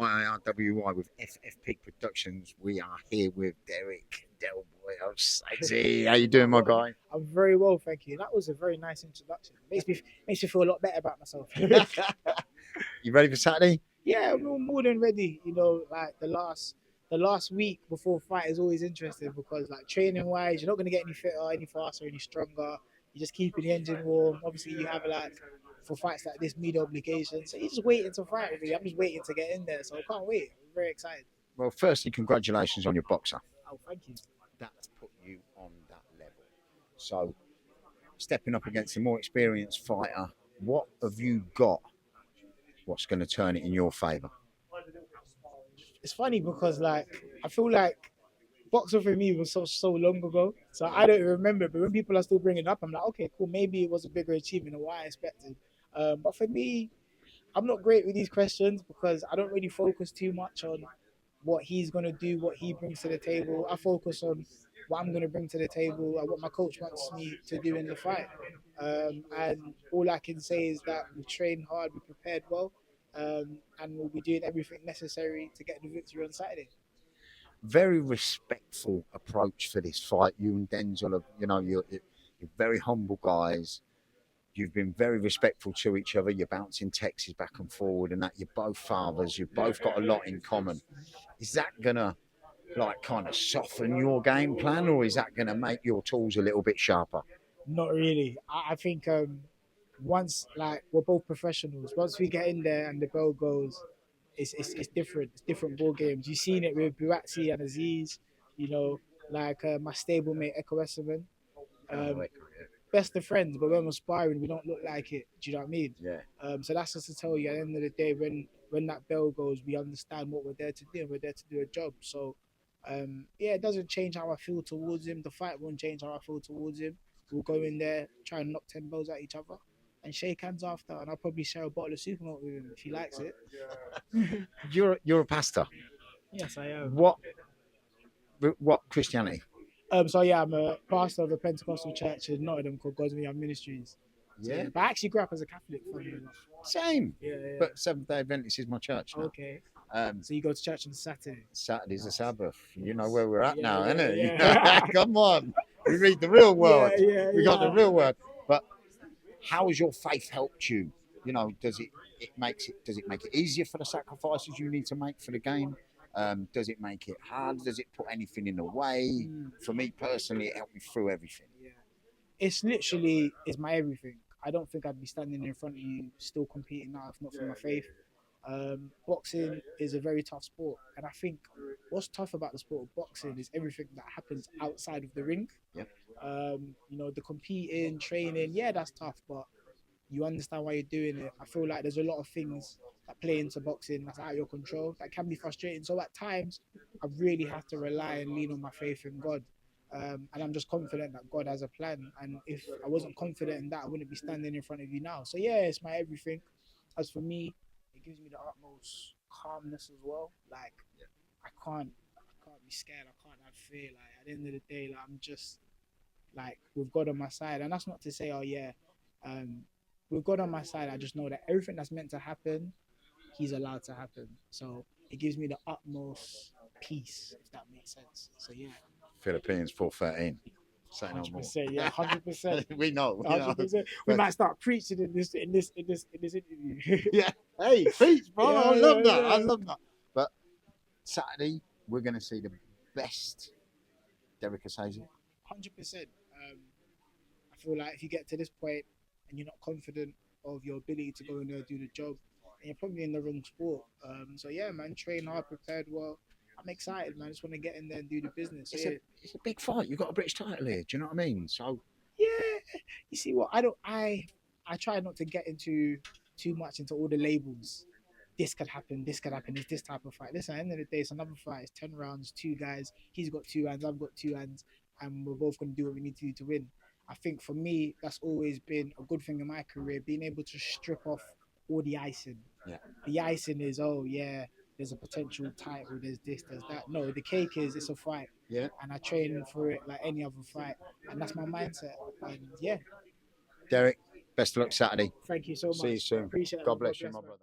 IRWI with FFP Productions. We are here with Derrick Osaze. How you doing, my guy? I'm very well, thank you. That was a very nice introduction. Makes me feel a lot better about myself. You ready for Saturday? Yeah, I'm more than ready. You know, like the last week before fight is always interesting because like training wise, you're not gonna get any fitter, any faster, any stronger. You're just keeping the engine warm. Obviously, you have like for fights like this media obligation, so you're just waiting to fight. Really, I'm just waiting to get in there, so I can't wait. I'm very excited. Well, firstly, congratulations on your boxer. Oh, thank you. That's put you on that level. So, stepping up against a more experienced fighter, what have you got? What's going to turn it in your favour? It's funny because like I feel like boxing for me was so long ago, so I don't remember. But when people are still bringing it up, I'm like, okay, cool. Maybe it was a bigger achievement than what I expected. But for me, I'm not great with these questions because I don't really focus too much on what he's gonna do, what he brings to the table. I focus on what I'm gonna bring to the table and what my coach wants me to do in the fight. And all I can say is that we trained hard, we prepared well, and we'll be doing everything necessary to get the victory on Saturday. Very respectful approach for this fight. You and Denzel, you're very humble guys. You've been very respectful to each other. You're bouncing texts back and forward, and that you're both fathers. You've both got a lot in common. Is that gonna like kind of soften your game plan, or is that gonna make your tools a little bit sharper? Not really. I think once like we're both professionals, once we get in there and the bell goes, it's different. It's different ball games. You've seen it with Buatsi and Aziz, you know, like my stablemate Eko Esserman. Um, Best of friends, but when we're sparring, we don't look like it. Do you know what I mean? Yeah. So that's just to tell you at the end of the day, when that bell goes, we understand what we're there to do. We're there to do a job. So, yeah, it doesn't change how I feel towards him. The fight won't change how I feel towards him. We'll go in there, try and knock 10 bells at each other, and shake hands after. And I'll probably share a bottle of Supermalt with him if he likes it. You're a pastor. Yes, I am. What Christianity? So yeah, I'm a pastor of a Pentecostal church in Nottingham called God's Young Ministries. So, Yeah. but I actually grew up as a Catholic. Funny enough. Same. Yeah. But Seventh Day Adventist is my church now. Okay. Um, So you go to church on Saturday. Saturday's a Sabbath. You know where we're at Yeah, now, yeah, innit? yeah. Come on. We read the real word. Yeah, We got the yeah. real word. But how has your faith helped you? You know, does it make it easier for the sacrifices you need to make for the game? Does it make it hard? Does it put anything in the way? For me personally, it helped me through everything. Yeah. It's my everything. I don't think I'd be standing in front of you still competing now if not for my faith. Boxing is a very tough sport, and I think what's tough about the sport of boxing is everything that happens outside of the ring. Yeah. You know, the competing, training, yeah, that's tough, but you understand why you're doing it. I feel like there's a lot of things that play into boxing that's out of your control that can be frustrating. So at times, I really have to rely and lean on my faith in God. And I'm just confident that God has a plan. And if I wasn't confident in that, I wouldn't be standing in front of you now. So yeah, it's my everything. As for me, it gives me the utmost calmness as well. Like I can't be scared. I can't have fear. Like at the end of the day, like I'm just like with God on my side. And that's not to say, oh yeah, with God on my side, I just know that everything that's meant to happen, He's allowed to happen. So it gives me the utmost peace, if that makes sense. So yeah. Philippines 413. Say no more. 100%, yeah, 100%. We know. 100%. We might start preaching in this interview. Yeah. Hey, preach, bro. Yeah, I love yeah, that. yeah. I love that. But Saturday, we're going to see the best Derrick Osaze. 100%. I feel like if you get to this point and you're not confident of your ability to go in there and do the job, then you're probably in the wrong sport. So yeah, man, train hard, prepared well. I'm excited, man. I just want to get in there and do the business. It's Yeah. a big fight. You've got a British title here. Do you know what I mean? So Yeah, you see what I try not to get into too much into all the labels. This could happen, it's this type of fight. Listen, at the end of the day, it's another fight. It's 10 rounds, two guys. He's got two hands, I've got two hands, and we're both going to do what we need to do to win. I think for me, that's always been a good thing in my career, being able to strip off all the icing. Yeah. The icing is, oh yeah, there's a potential title, there's this, there's that. No, the cake is it's a fight. Yeah. And I train for it like any other fight. And that's my mindset. And yeah, Derrick, best of luck Saturday. thank you so much. See you soon. Appreciate it. God bless you, my brother.